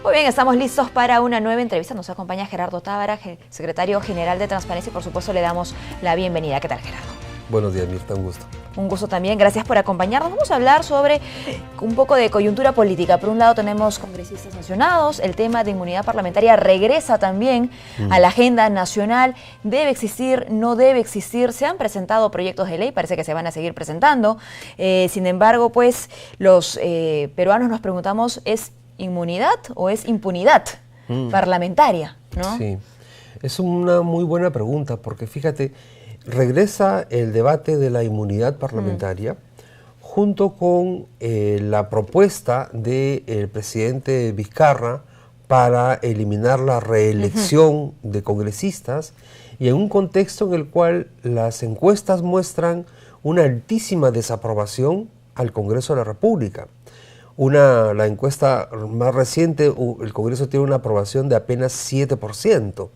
Muy bien, estamos listos para una nueva entrevista. Nos acompaña Gerardo Tábara, secretario general de Transparencia, y por supuesto le damos la bienvenida. ¿Qué tal, Gerardo? Buenos días, Mirta, un gusto. Un gusto también, gracias por acompañarnos. Vamos a hablar sobre un poco de coyuntura política. Por un lado tenemos congresistas sancionados, el tema de inmunidad parlamentaria regresa también a la agenda nacional. ¿Debe existir? ¿No debe existir? Se han presentado proyectos de ley, parece que se van a seguir presentando. Sin embargo, pues los peruanos nos preguntamos, ¿es inmunidad o es impunidad parlamentaria, ¿no? Sí, es una muy buena pregunta porque fíjate, regresa el debate de la inmunidad parlamentaria junto con la propuesta del presidente Vizcarra para eliminar la reelección de congresistas y en un contexto en el cual las encuestas muestran una altísima desaprobación al Congreso de la República. La encuesta más reciente, el Congreso tiene una aprobación de apenas 7%,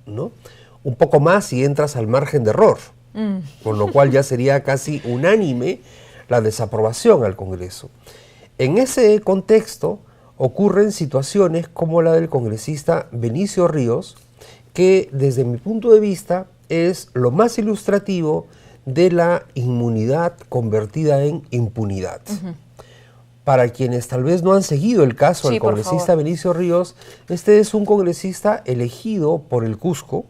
¿no? Un poco más si entras al margen de error, con lo cual ya sería casi unánime la desaprobación al Congreso. En ese contexto ocurren situaciones como la del congresista Benicio Ríos, que desde mi punto de vista es lo más ilustrativo de la inmunidad convertida en impunidad. Para quienes tal vez no han seguido el caso del congresista Benicio Ríos, este es un congresista elegido por el Cusco,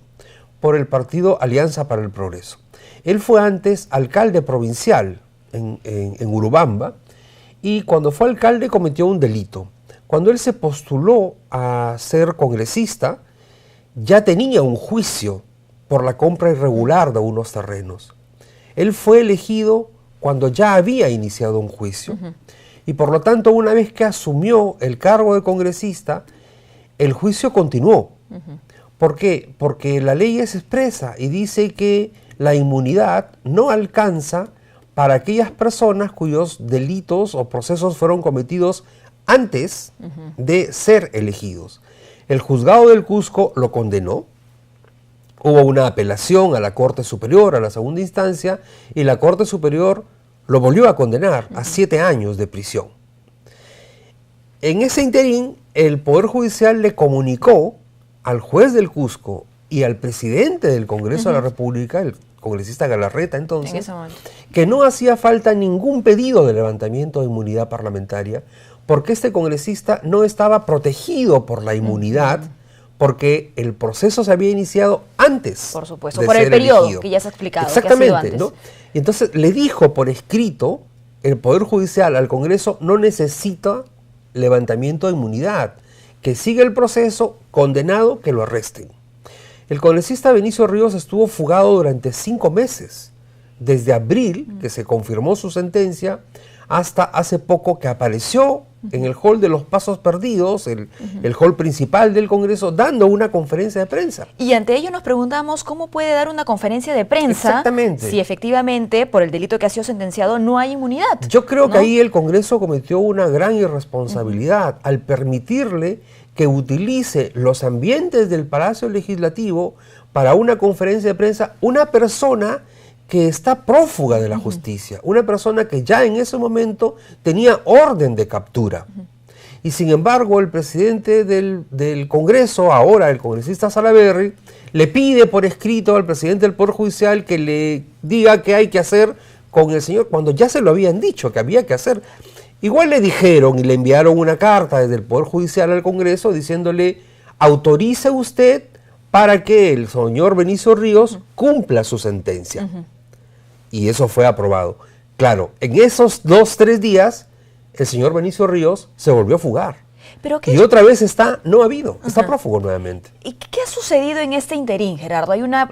por el partido Alianza para el Progreso. Él fue antes alcalde provincial en Urubamba y cuando fue alcalde cometió un delito. Cuando él se postuló a ser congresista, ya tenía un juicio por la compra irregular de unos terrenos. Él fue elegido cuando ya había iniciado un juicio. Y por lo tanto, una vez que asumió el cargo de congresista, el juicio continuó. ¿Por qué? Porque la ley es expresa y dice que la inmunidad no alcanza para aquellas personas cuyos delitos o procesos fueron cometidos antes de ser elegidos. El juzgado del Cusco lo condenó. Hubo una apelación a la Corte Superior, a la segunda instancia, y la Corte Superior lo volvió a condenar a 7 años de prisión. En ese interín, el Poder Judicial le comunicó al juez del Cusco y al presidente del Congreso de la República, el congresista Galarreta entonces, que no hacía falta ningún pedido de levantamiento de inmunidad parlamentaria porque este congresista no estaba protegido por la inmunidad porque el proceso se había iniciado antes. Por supuesto, por el periodo elegido, que ya se ha explicado. Exactamente, ¿no? Y entonces le dijo por escrito el Poder Judicial al Congreso: no necesita levantamiento de inmunidad, que siga el proceso, condenado, que lo arresten. El congresista Benicio Ríos estuvo fugado durante 5 meses, desde abril, que se confirmó su sentencia, hasta hace poco que apareció en el hall de los Pasos Perdidos, el hall principal del Congreso, dando una conferencia de prensa. Y ante ello nos preguntamos cómo puede dar una conferencia de prensa si efectivamente por el delito que ha sido sentenciado no hay inmunidad. Yo creo que ahí el Congreso cometió una gran irresponsabilidad al permitirle que utilice los ambientes del Palacio Legislativo para una conferencia de prensa una persona que está prófuga de la justicia, una persona que ya en ese momento tenía orden de captura. Y sin embargo, el presidente del Congreso, ahora el congresista Salaverry, le pide por escrito al presidente del Poder Judicial que le diga qué hay que hacer con el señor, cuando ya se lo habían dicho que había que hacer. Igual le dijeron y le enviaron una carta desde el Poder Judicial al Congreso diciéndole: autorice usted para que el señor Benicio Ríos cumpla su sentencia. Y eso fue aprobado. Claro, en esos 2-3 días, el señor Benicio Ríos se volvió a fugar. Y otra vez está prófugo nuevamente. ¿Y qué ha sucedido en este interín, Gerardo? ¿Hay una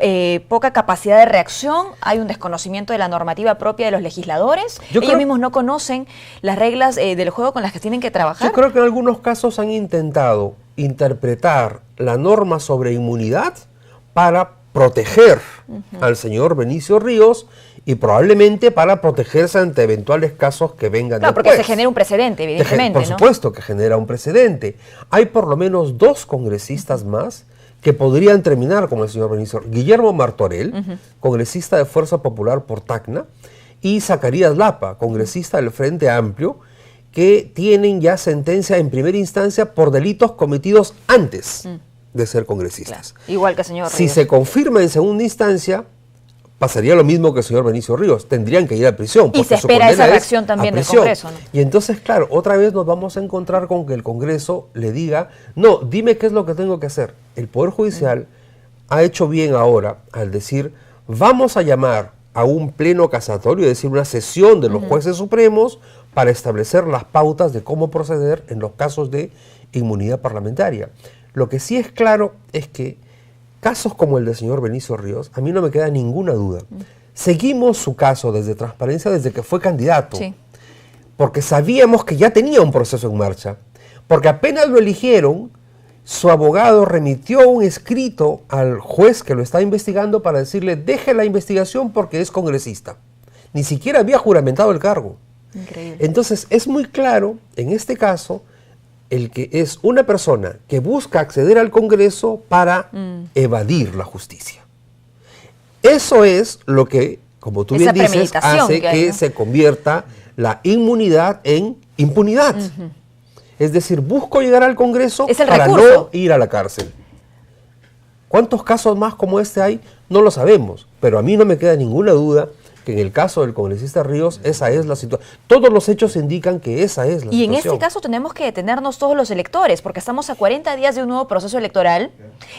poca capacidad de reacción? ¿Hay un desconocimiento de la normativa propia de los legisladores? ¿Ellos mismos no conocen las reglas del juego con las que tienen que trabajar? Yo creo que en algunos casos han intentado interpretar la norma sobre inmunidad para proteger al señor Benicio Ríos y probablemente para protegerse ante eventuales casos que vengan después. Porque se genera un precedente, evidentemente, Por supuesto que genera un precedente. Hay por lo menos 2 congresistas más que podrían terminar como el señor Benicio. Guillermo Martorell, congresista de Fuerza Popular por Tacna, y Zacarías Lapa, congresista del Frente Amplio, que tienen ya sentencia en primera instancia por delitos cometidos antes de ser congresistas. Claro. Igual que el señor Ríos. Si se confirma en segunda instancia, pasaría lo mismo que el señor Benicio Ríos. Tendrían que ir a prisión. Y se espera esa reacción también del Congreso, ¿no? Y entonces, claro, otra vez nos vamos a encontrar con que el Congreso le diga, no, dime qué es lo que tengo que hacer. El Poder Judicial ha hecho bien ahora al decir, vamos a llamar a un pleno casatorio, es decir, una sesión de los jueces supremos para establecer las pautas de cómo proceder en los casos de inmunidad parlamentaria. Lo que sí es claro es que casos como el del señor Benicio Ríos, a mí no me queda ninguna duda. Seguimos su caso desde Transparencia desde que fue candidato, porque sabíamos que ya tenía un proceso en marcha, porque apenas lo eligieron, su abogado remitió un escrito al juez que lo está investigando para decirle, deje la investigación porque es congresista. Ni siquiera había juramentado el cargo. Increíble. Entonces, es muy claro, en este caso, el que es una persona que busca acceder al Congreso para evadir la justicia. Eso es lo que, como tú bien dices, hace que se convierta la inmunidad en impunidad. Es decir, busco llegar al Congreso para no ir a la cárcel. ¿Cuántos casos más como este hay? No lo sabemos, pero a mí no me queda ninguna duda que en el caso del congresista Ríos, esa es la situación. Todos los hechos indican que esa es la situación. Y en este caso tenemos que detenernos todos los electores, porque estamos a 40 días de un nuevo proceso electoral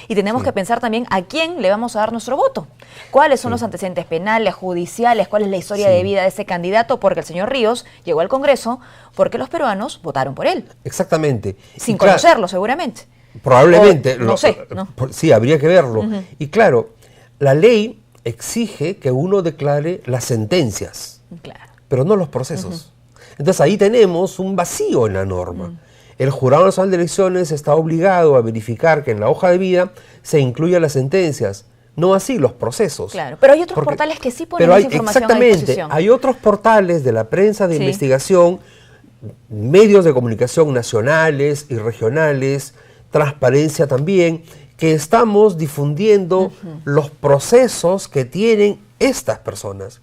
y tenemos que pensar también a quién le vamos a dar nuestro voto. ¿Cuáles son los antecedentes penales, judiciales? ¿Cuál es la historia de vida de ese candidato? Porque el señor Ríos llegó al Congreso porque los peruanos votaron por él. Exactamente. Sin conocerlo, seguramente. Probablemente. No sé, ¿no? Sí, habría que verlo. Y claro, la ley exige que uno declare las sentencias, pero no los procesos. Entonces ahí tenemos un vacío en la norma. El Jurado Nacional de Elecciones está obligado a verificar que en la hoja de vida se incluyan las sentencias, no así los procesos. Claro, pero hay otros portales que sí ponen esa información a disposición. Hay otros portales de la prensa de investigación, medios de comunicación nacionales y regionales, Transparencia también, que estamos difundiendo los procesos que tienen estas personas.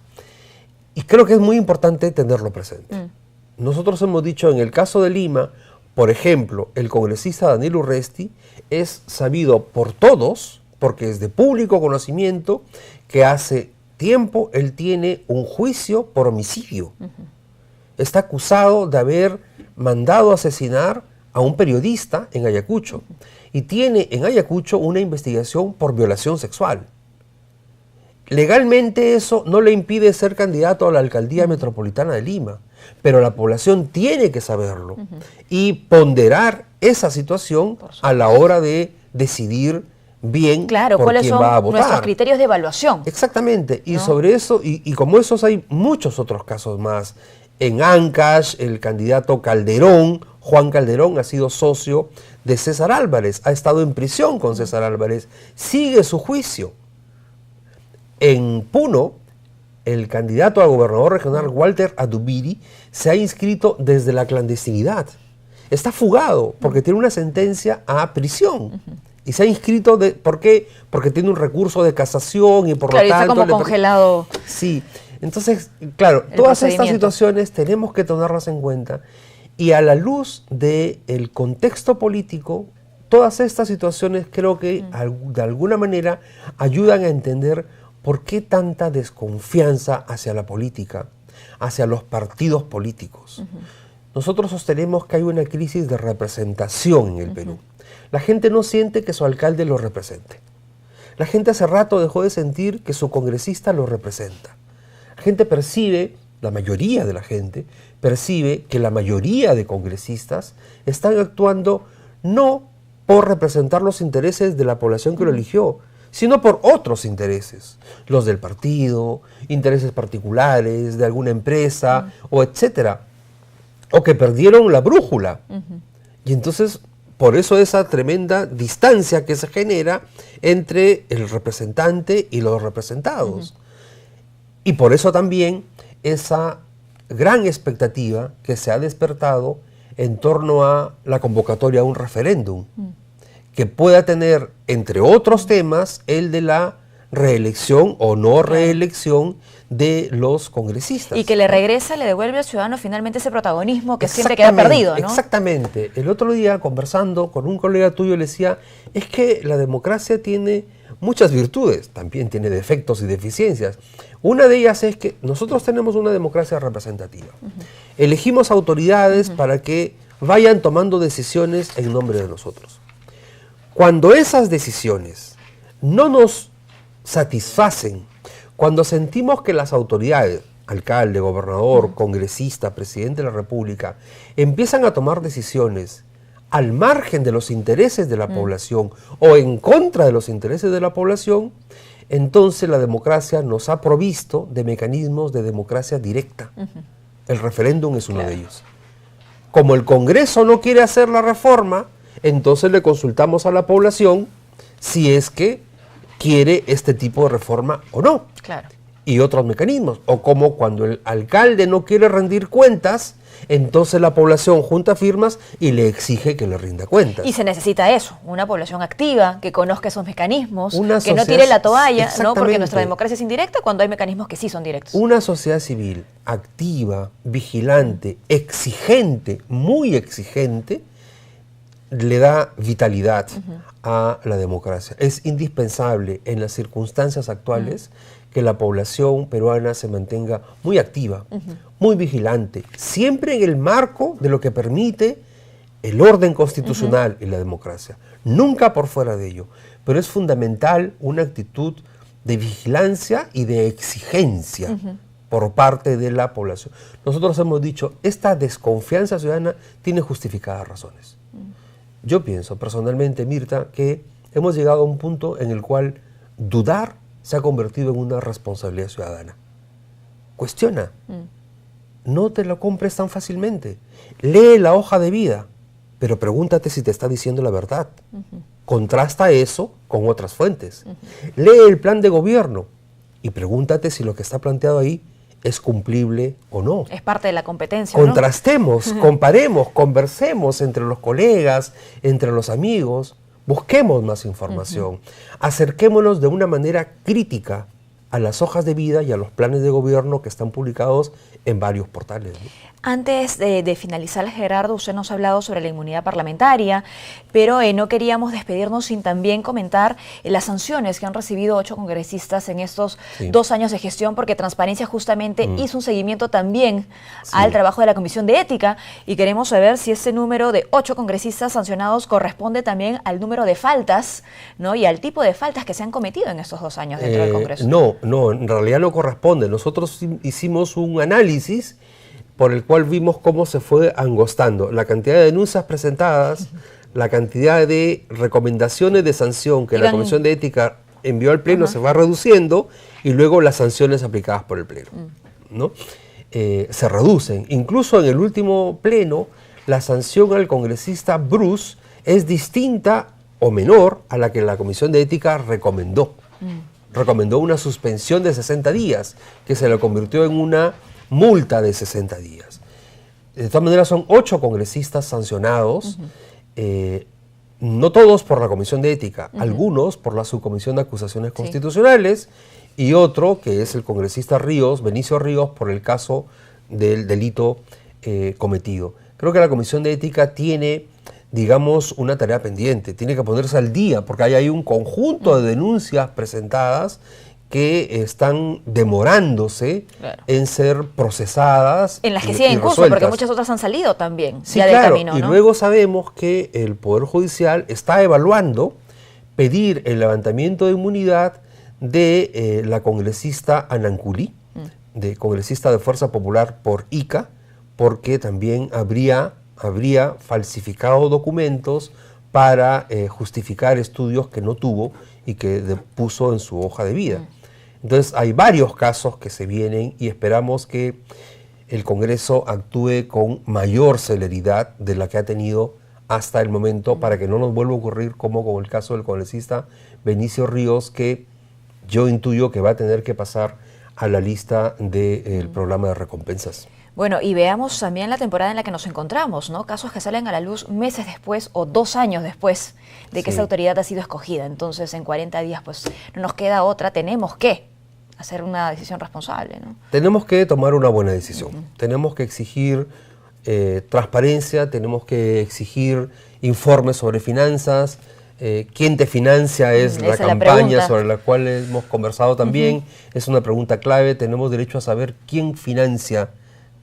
Y creo que es muy importante tenerlo presente. Nosotros hemos dicho en el caso de Lima, por ejemplo, el congresista Daniel Urresti es sabido por todos, porque es de público conocimiento, que hace tiempo él tiene un juicio por homicidio. Está acusado de haber mandado asesinar a un periodista en Ayacucho. Y tiene en Ayacucho una investigación por violación sexual. Legalmente eso no le impide ser candidato a la alcaldía metropolitana de Lima, pero la población tiene que saberlo y ponderar esa situación a la hora de decidir bien por quién va a votar. ¿Cuáles son nuestros criterios de evaluación? Exactamente, y sobre eso, y como esos hay muchos otros casos más. En Ancash, el candidato Calderón, Juan Calderón, ha sido socio de César Álvarez, ha estado en prisión con César Álvarez, sigue su juicio. En Puno, el candidato a gobernador regional Walter Adubiri se ha inscrito desde la clandestinidad. Está fugado porque tiene una sentencia a prisión. Y se ha inscrito, ¿por qué? Porque tiene un recurso de casación y por lo tanto... Está como congelado. Sí. Entonces, claro, todas estas situaciones tenemos que tenerlas en cuenta y a la luz del contexto político, todas estas situaciones creo que de alguna manera ayudan a entender por qué tanta desconfianza hacia la política, hacia los partidos políticos. Nosotros sostenemos que hay una crisis de representación en el Perú. La gente no siente que su alcalde lo represente. La gente hace rato dejó de sentir que su congresista lo representa. La gente percibe, la mayoría de la gente, percibe que la mayoría de congresistas están actuando no por representar los intereses de la población que lo eligió, sino por otros intereses, los del partido, intereses particulares, de alguna empresa, o etcétera, o que perdieron la brújula. Y entonces, por eso esa tremenda distancia que se genera entre el representante y los representados. Y por eso también esa gran expectativa que se ha despertado en torno a la convocatoria a un referéndum, que pueda tener, entre otros temas, el de la reelección o no reelección de los congresistas. Y que le regresa, le devuelve al ciudadano finalmente ese protagonismo que siempre queda perdido, ¿no? Exactamente. El otro día, conversando con un colega tuyo, le decía, es que la democracia tiene muchas virtudes, también tiene defectos y deficiencias. Una de ellas es que nosotros tenemos una democracia representativa. Elegimos autoridades para que vayan tomando decisiones en nombre de nosotros. Cuando esas decisiones no nos satisfacen, cuando sentimos que las autoridades, alcalde, gobernador, congresista, presidente de la República, empiezan a tomar decisiones al margen de los intereses de la población o en contra de los intereses de la población, entonces la democracia nos ha provisto de mecanismos de democracia directa. El referéndum es uno de ellos. Como el Congreso no quiere hacer la reforma, entonces le consultamos a la población si es que quiere este tipo de reforma o no. Claro. Y otros mecanismos. O como cuando el alcalde no quiere rendir cuentas, entonces la población junta firmas y le exige que le rinda cuentas. Y se necesita eso, una población activa, que conozca esos mecanismos, Una que no sociedad, tire la toalla, ¿no? Porque exactamente. nuestra democracia es indirecta cuando hay mecanismos que sí son directos. Una sociedad civil activa, vigilante, exigente, muy exigente, le da vitalidad a la democracia. Es indispensable en las circunstancias actuales que la población peruana se mantenga muy activa, muy vigilante, siempre en el marco de lo que permite el orden constitucional y la democracia, nunca por fuera de ello. Pero es fundamental una actitud de vigilancia y de exigencia por parte de la población. Nosotros hemos dicho, esta desconfianza ciudadana tiene justificadas razones. Yo pienso personalmente, Mirta, que hemos llegado a un punto en el cual dudar se ha convertido en una responsabilidad ciudadana. Cuestiona. No te lo compres tan fácilmente. Lee la hoja de vida, pero pregúntate si te está diciendo la verdad. Contrasta eso con otras fuentes. Lee el plan de gobierno y pregúntate si lo que está planteado ahí es cumplible o no. Es parte de la competencia, Contrastemos, comparemos, conversemos entre los colegas, entre los amigos, busquemos más información, acerquémonos de una manera crítica a las hojas de vida y a los planes de gobierno que están publicados en varios portales, ¿no? Antes de finalizar, Gerardo, usted nos ha hablado sobre la inmunidad parlamentaria, pero no queríamos despedirnos sin también comentar las sanciones que han recibido 8 congresistas en estos 2 años de gestión, porque Transparencia justamente hizo un seguimiento también al trabajo de la Comisión de Ética, y queremos saber si ese número de 8 congresistas sancionados corresponde también al número de faltas, ¿no? Y al tipo de faltas que se han cometido en estos 2 años dentro del Congreso. No, en realidad no corresponde. Nosotros hicimos un análisis por el cual vimos cómo se fue angostando la cantidad de denuncias presentadas, la cantidad de recomendaciones de sanción que la Comisión de Ética envió al Pleno se va reduciendo, y luego las sanciones aplicadas por el Pleno, ¿no? Se reducen. Incluso en el último Pleno, la sanción al congresista Bruce es distinta o menor a la que la Comisión de Ética recomendó. Recomendó una suspensión de 60 días, que se la convirtió en una multa de 60 días. De todas maneras, son 8 congresistas sancionados, no todos por la Comisión de Ética, algunos por la Subcomisión de Acusaciones Constitucionales, y otro, que es el congresista Ríos, Benicio Ríos, por el caso del delito cometido. Creo que la Comisión de Ética tiene, digamos, una tarea pendiente, tiene que ponerse al día, porque hay un conjunto de denuncias presentadas que están demorándose en ser procesadas. En las que siguen en curso, porque muchas otras han salido también. Sí, ya claro, del camino, ¿no? Y luego sabemos que el Poder Judicial está evaluando pedir el levantamiento de inmunidad de la congresista Ananculi, de congresista de Fuerza Popular por Ica, porque también habría falsificado documentos para justificar estudios que no tuvo y que puso en su hoja de vida. Entonces hay varios casos que se vienen y esperamos que el Congreso actúe con mayor celeridad de la que ha tenido hasta el momento, para que no nos vuelva a ocurrir como con el caso del congresista Benicio Ríos, que yo intuyo que va a tener que pasar a la lista del programa de recompensas. Bueno, y veamos también la temporada en la que nos encontramos, ¿no? Casos que salen a la luz meses después o 2 años después de que esa autoridad ha sido escogida. Entonces, en 40 días, pues, no nos queda otra, tenemos que hacer una decisión responsable, ¿no? Tenemos que tomar una buena decisión. Tenemos que exigir transparencia, tenemos que exigir informes sobre finanzas. ¿Quién te financia? Es la campaña sobre la cual hemos conversado también. Es una pregunta clave. Tenemos derecho a saber quién financia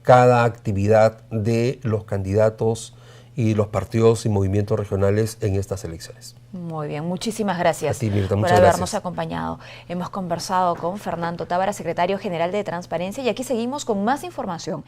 cada actividad de los candidatos y los partidos y movimientos regionales en estas elecciones. Muy bien, muchísimas gracias a ti, Mirta, por habernos acompañado. Hemos conversado con Fernando Tábara, secretario general de Transparencia, y aquí seguimos con más información.